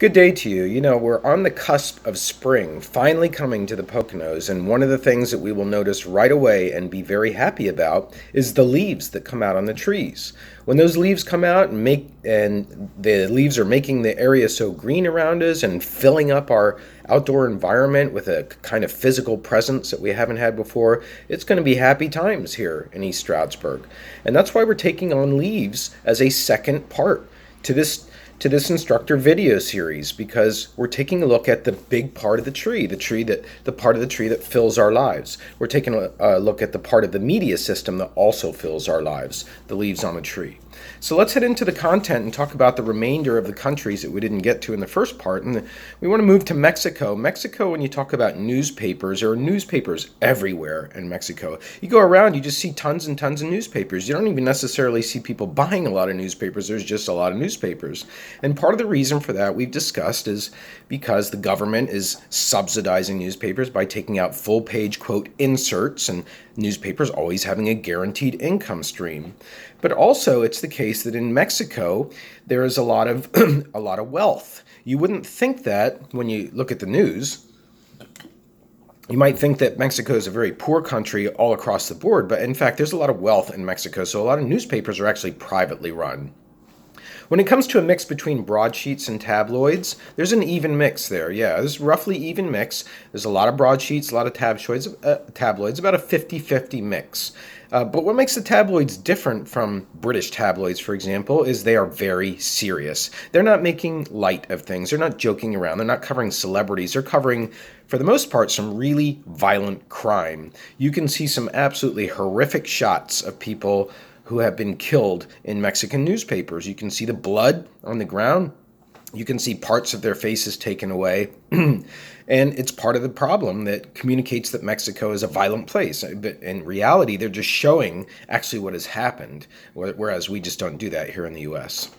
Good day to you. You know, we're on the cusp of spring finally coming to the Poconos, and one of the things that we will notice right away and be very happy about is the leaves that come out on the trees. When those leaves come out and the leaves are making the area so green around us and filling up our outdoor environment with a kind of physical presence that we haven't had before, it's going to be happy times here in East Stroudsburg. And that's why we're taking on leaves as a second part to this instructor video series, because we're taking a look at the big part of the tree, the part of the tree that fills our lives. We're taking a look at the part of the media system that also fills our lives, the leaves on a tree. So let's head into the content and talk about the remainder of the countries that we didn't get to in the first part. And we want to move to Mexico. Mexico, when you talk about newspapers, there are newspapers everywhere in Mexico. You go around, you just see tons and tons of newspapers. You don't even necessarily see people buying a lot of newspapers. There's just a lot of newspapers. And part of the reason for that we've discussed is because the government is subsidizing newspapers by taking out full-page, quote, inserts, and newspapers always having a guaranteed income stream. But also, it's the case that in Mexico, there is a lot of a lot of wealth. You wouldn't think that when you look at the news. You might think that Mexico is a very poor country all across the board, but in fact, there's a lot of wealth in Mexico, so a lot of newspapers are actually privately run. When it comes to a mix between broadsheets and tabloids, there's an even mix there. Yeah, there's a roughly even mix. There's a lot of broadsheets, a lot of tabloids, about a 50-50 mix. But what makes the tabloids different from British tabloids, for example, is they are very serious. They're not making light of things. They're not joking around. They're not covering celebrities. They're covering, for the most part, some really violent crime. You can see some absolutely horrific shots of people who have been killed in Mexican newspapers. You can see the blood on the ground. You can see parts of their faces taken away. And it's part of the problem that communicates that Mexico is a violent place. But in reality, they're just showing actually what has happened, whereas we just don't do that here in the U.S.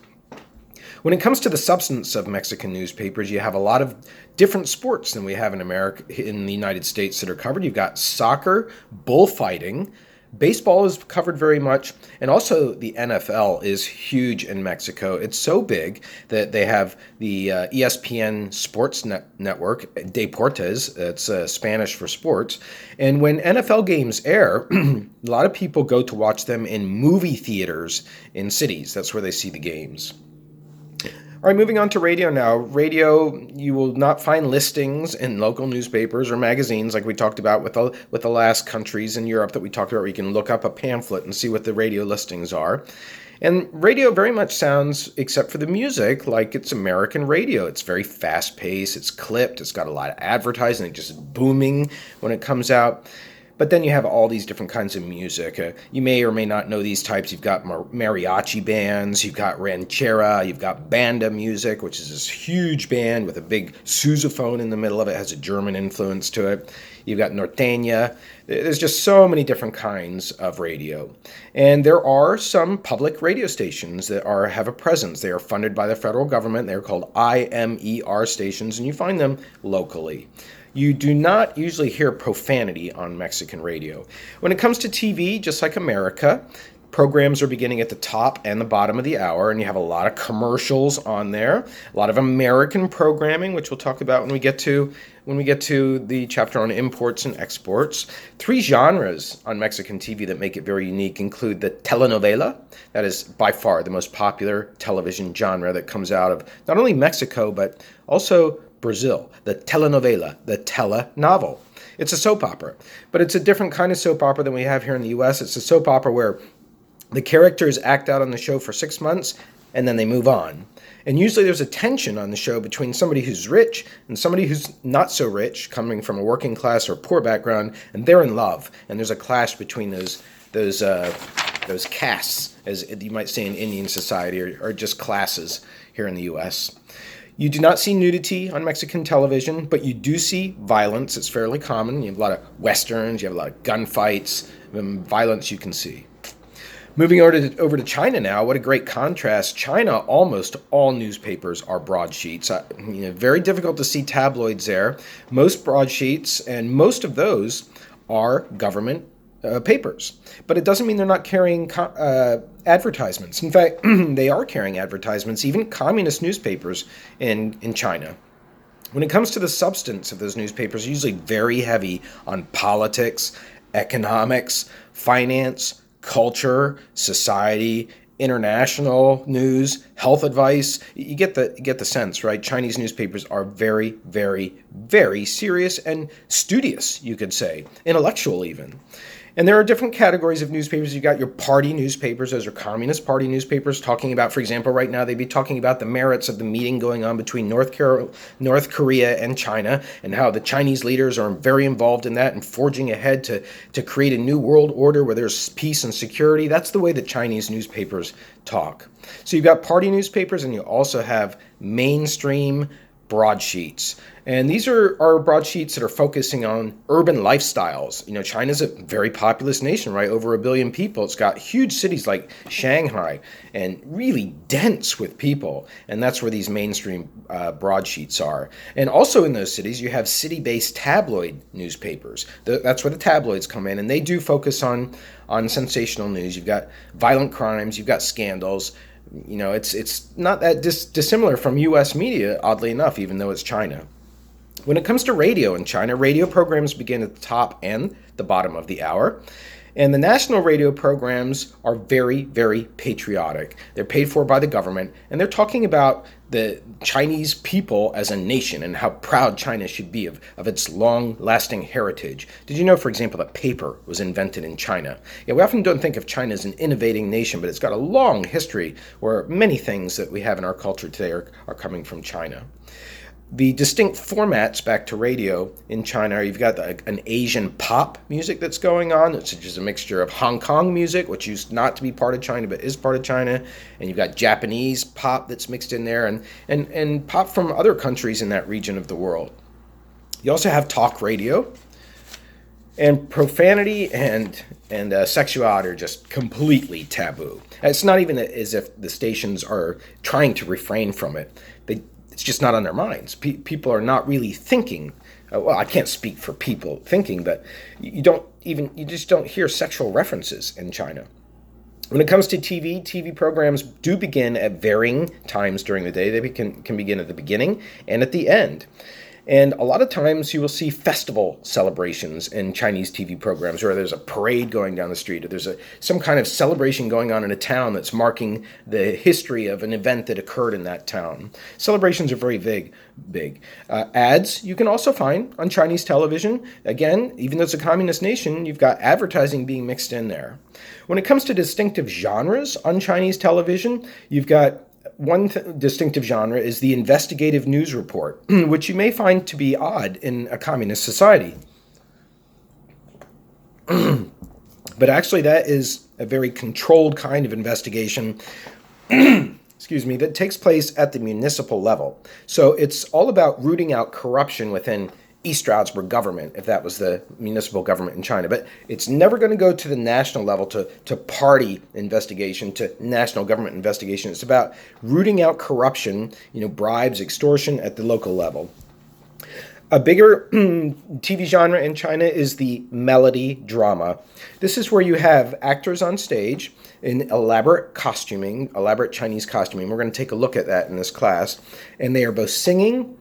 When it comes to the substance of Mexican newspapers, you have a lot of different sports than we have in America, in the United States, that are covered. You've got soccer, bullfighting. Baseball is covered very much, and also the NFL is huge in Mexico. It's so big that they have the ESPN Sports Network, Deportes, it's Spanish for sports, and when NFL games air, a lot of people go to watch them in movie theaters in cities. That's where they see the games. All right, moving on to radio now. Radio, you will not find listings in local newspapers or magazines like we talked about with the last countries in Europe that we talked about, where you can look up a pamphlet and see what the radio listings are. And radio very much sounds, except for the music, like it's American radio. It's very fast-paced, it's clipped, it's got a lot of advertising, it's just booming when it comes out. But then you have all these different kinds of music. You may or may not know these types. You've got mariachi bands, you've got ranchera, you've got banda music, which is this huge band with a big sousaphone in the middle of it. It has a German influence to it. You've got norteña. There's just so many different kinds of radio. And there are some public radio stations that have a presence. They are funded by the federal government. They're called IMER stations, and you find them locally. You do not usually hear profanity on Mexican radio. When it comes to TV, just like America, programs are beginning at the top and the bottom of the hour, and you have a lot of commercials on there, a lot of American programming, which we'll talk about when we get to the chapter on imports and exports. 3 genres on Mexican TV that make it very unique include the telenovela. That is by far the most popular television genre that comes out of not only Mexico, but also Brazil, the telenovela, the telenovel. It's a soap opera, but it's a different kind of soap opera than we have here in the U.S. It's a soap opera where the characters act out on the show for 6 months and then they move on. And usually there's a tension on the show between somebody who's rich and somebody who's not so rich, coming from a working class or poor background, and they're in love. And there's a clash between those castes, as you might say in Indian society, or just classes here in the U.S. You do not see nudity on Mexican television, but you do see violence. It's fairly common. You have a lot of westerns, you have a lot of gunfights, violence you can see. Moving over to China now, what a great contrast. China, almost all newspapers are broadsheets. Very difficult to see tabloids there. Most broadsheets, and most of those are government papers. But it doesn't mean they're not carrying advertisements. In fact, they are carrying advertisements, even communist newspapers in China. When it comes to the substance of those newspapers, usually very heavy on politics, economics, finance, culture, society, international news, health advice. You get the sense, right? Chinese newspapers are very, very, very serious and studious, you could say, intellectual even. And there are different categories of newspapers. You've got your party newspapers. Those are Communist Party newspapers talking about, for example, right now they'd be talking about the merits of the meeting going on between North Korea and China, and how the Chinese leaders are very involved in that and forging ahead to create a new world order where there's peace and security. That's the way that Chinese newspapers talk. So you've got party newspapers, and you also have mainstream broadsheets. And these are broadsheets that are focusing on urban lifestyles. You know, China's a very populous nation, right? Over 1 billion people. It's got huge cities like Shanghai and really dense with people. And that's where these mainstream broadsheets are. And also in those cities, you have city-based tabloid newspapers. That's where the tabloids come in. And they do focus on sensational news. You've got violent crimes. You've got scandals. You know, it's not that dissimilar from U.S. media, oddly enough, even though it's China. When it comes to radio in China, radio programs begin at the top and the bottom of the hour. And the national radio programs are very, very patriotic. They're paid for by the government, and they're talking about the Chinese people as a nation and how proud China should be of its long-lasting heritage. Did you know, for example, that paper was invented in China? Yeah, we often don't think of China as an innovating nation, but it's got a long history where many things that we have in our culture today are coming from China. The distinct formats back to radio in China, you've got an Asian pop music that's going on, which is a mixture of Hong Kong music, which used not to be part of China but is part of China, and you've got Japanese pop that's mixed in there, and pop from other countries in that region of the world. You also have talk radio, and profanity and sexuality are just completely taboo. It's not even as if the stations are trying to refrain from it. It's just not on their minds. People are not really thinking. Well, I can't speak for people thinking, but you just don't hear sexual references in China. When it comes to TV programs do begin at varying times during the day. They can begin at the beginning and at the end. And a lot of times you will see festival celebrations in Chinese TV programs, where there's a parade going down the street, or there's some kind of celebration going on in a town that's marking the history of an event that occurred in that town. Celebrations are very big. Ads you can also find on Chinese television. Again, even though it's a communist nation, you've got advertising being mixed in there. When it comes to distinctive genres on Chinese television, you've got one distinctive genre is the investigative news report, which you may find to be odd in a communist society. But actually, that is a very controlled kind of investigation, that takes place at the municipal level. So it's all about rooting out corruption within East Stroudsburg government, if that was the municipal government in China. But it's never going to go to the national level, to party investigation, to national government investigation. It's about rooting out corruption, bribes, extortion at the local level. A bigger TV genre in China is the melody drama. This is where you have actors on stage in elaborate Chinese costuming. We're going to take a look at that in this class. And they are both singing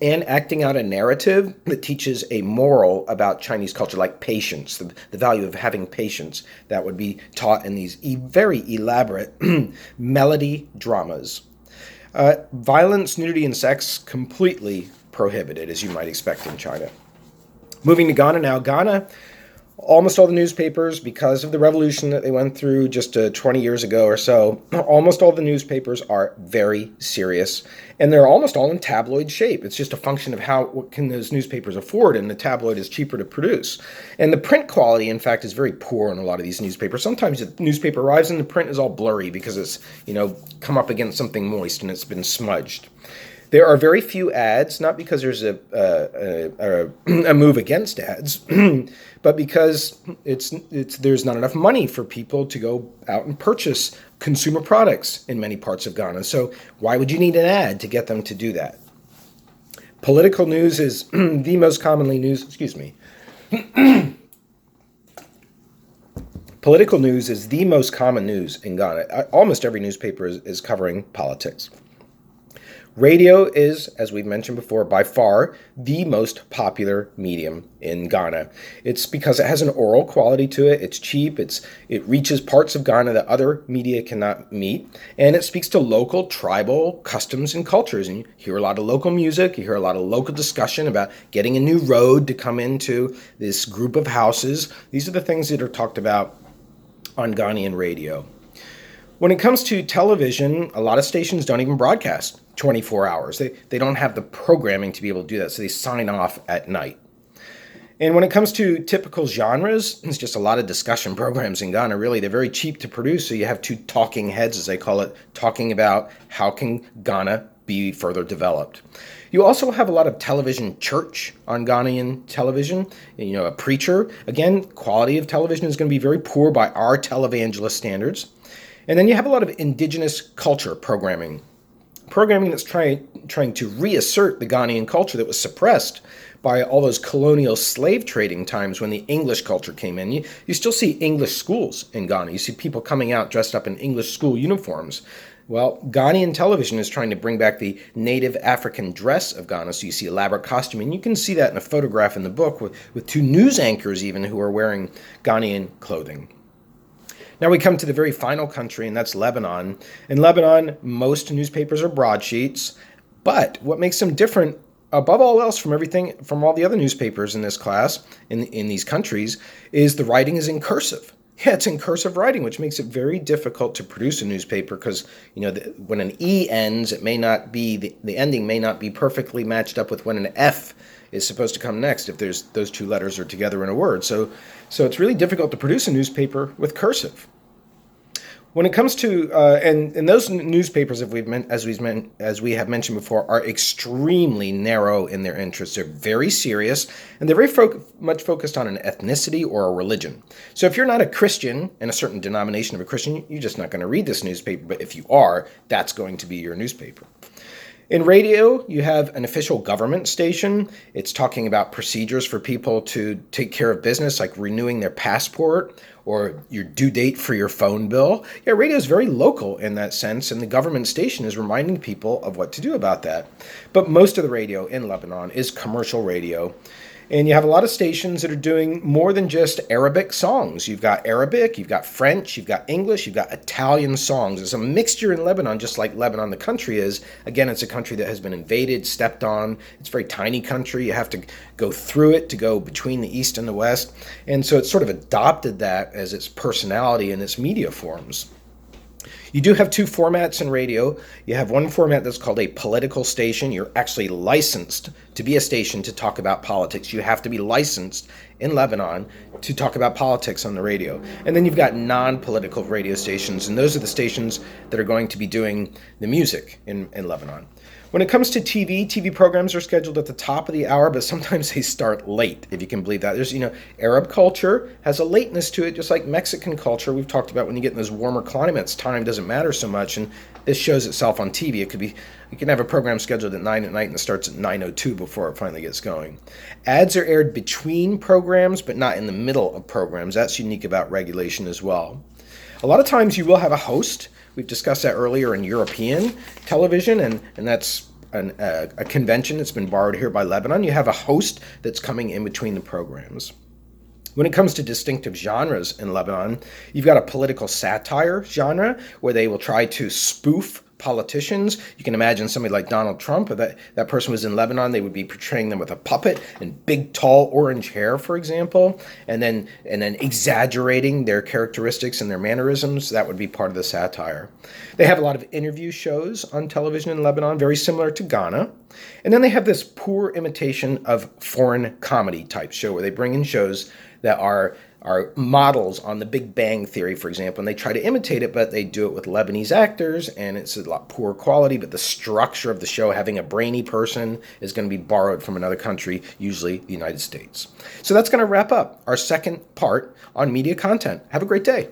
and acting out a narrative that teaches a moral about Chinese culture, like patience, the value of having patience. That would be taught in these very elaborate melody dramas. Violence, nudity, and sex completely prohibited, as you might expect in China. Moving to Ghana now. Ghana, almost all the newspapers, because of the revolution that they went through just 20 years ago or so, almost all the newspapers are very serious, and they're almost all in tabloid shape. It's just a function of what can those newspapers afford, and the tabloid is cheaper to produce. And the print quality, in fact, is very poor in a lot of these newspapers. Sometimes the newspaper arrives and the print is all blurry because it's, come up against something moist and it's been smudged. There are very few ads, not because there's a move against ads, but because there's not enough money for people to go out and purchase consumer products in many parts of Ghana. So why would you need an ad to get them to do that? Political news is the most commonly Political news is the most common news in Ghana. Almost every newspaper is covering politics. Radio is, as we've mentioned before, by far the most popular medium in Ghana. It's because it has an oral quality to it. It's cheap. It reaches parts of Ghana that other media cannot meet. And it speaks to local, tribal customs and cultures. And you hear a lot of local music. You hear a lot of local discussion about getting a new road to come into this group of houses. These are the things that are talked about on Ghanaian radio. When it comes to television, a lot of stations don't even broadcast 24 hours. They don't have the programming to be able to do that, so they sign off at night. And when it comes to typical genres, it's just a lot of discussion programs in Ghana. Really, they're very cheap to produce, so you have two talking heads, as they call it, talking about how can Ghana be further developed. You also have a lot of television church on Ghanaian television. A preacher. Again, quality of television is going to be very poor by our televangelist standards. And then you have a lot of indigenous culture programming that's trying to reassert the Ghanaian culture that was suppressed by all those colonial slave trading times when the English culture came in. You still see English schools in Ghana. You see people coming out dressed up in English school uniforms. Well, Ghanaian television is trying to bring back the native African dress of Ghana, so you see elaborate costuming. You can see that in a photograph in the book with two news anchors even who are wearing Ghanaian clothing. Now we come to the very final country, and that's Lebanon. In Lebanon, most newspapers are broadsheets, but what makes them different above all else from all the other newspapers in this class, in these countries, is the writing is in cursive. Yeah, it's in cursive writing, which makes it very difficult to produce a newspaper because, when an E ends, it may not be, the ending may not be perfectly matched up with when an F is supposed to come next if those two letters are together in a word. So it's really difficult to produce a newspaper with cursive. When it comes to and those newspapers, as we have mentioned before, are extremely narrow in their interests. They're very serious, and they're very much focused on an ethnicity or a religion. So if you're not a Christian in a certain denomination of a Christian, you're just not going to read this newspaper. But if you are, that's going to be your newspaper. In radio, you have an official government station. It's talking about procedures for people to take care of business, like renewing their passport or your due date for your phone bill. Yeah, radio is very local in that sense, and the government station is reminding people of what to do about that. But most of the radio in Lebanon is commercial radio. And you have a lot of stations that are doing more than just Arabic songs. You've got Arabic, you've got French, you've got English, you've got Italian songs. It's a mixture in Lebanon, just like Lebanon, the country is. Again, it's a country that has been invaded, stepped on. It's a very tiny country. You have to go through it to go between the East and the West. And so it's sort of adopted that as its personality and its media forms. You do have two formats in radio. You have one format that's called a political station. You're actually licensed to be a station to talk about politics. You have to be licensed in Lebanon to talk about politics on the radio. And then you've got non-political radio stations, and those are the stations that are going to be doing the music in Lebanon. When it comes to TV programs are scheduled at the top of the hour, but sometimes they start late, if you can believe that. There's, Arab culture has a lateness to it, just like Mexican culture. We've talked about when you get in those warmer climates, time doesn't matter so much, and this shows itself on TV. You can have a program scheduled at 9 at night and it starts at 9:02 before it finally gets going. Ads are aired between programs, but not in the middle of programs. That's unique about regulation as well. A lot of times you will have a host. We've discussed that earlier in European television, and that's a convention that's been borrowed here by Lebanon. You have a host that's coming in between the programs. When it comes to distinctive genres in Lebanon, you've got a political satire genre where they will try to spoof politicians. You can imagine somebody like Donald Trump, if that person was in Lebanon, they would be portraying them with a puppet and big, tall, orange hair, for example, and then exaggerating their characteristics and their mannerisms. That would be part of the satire. They have a lot of interview shows on television in Lebanon, very similar to Ghana. And then they have this poor imitation of foreign comedy type show where they bring in shows that are models on the Big Bang Theory, for example, and they try to imitate it, but they do it with Lebanese actors, and it's a lot poor quality, but the structure of the show, having a brainy person, is going to be borrowed from another country, usually the United States. So that's going to wrap up our second part on media content. Have a great day.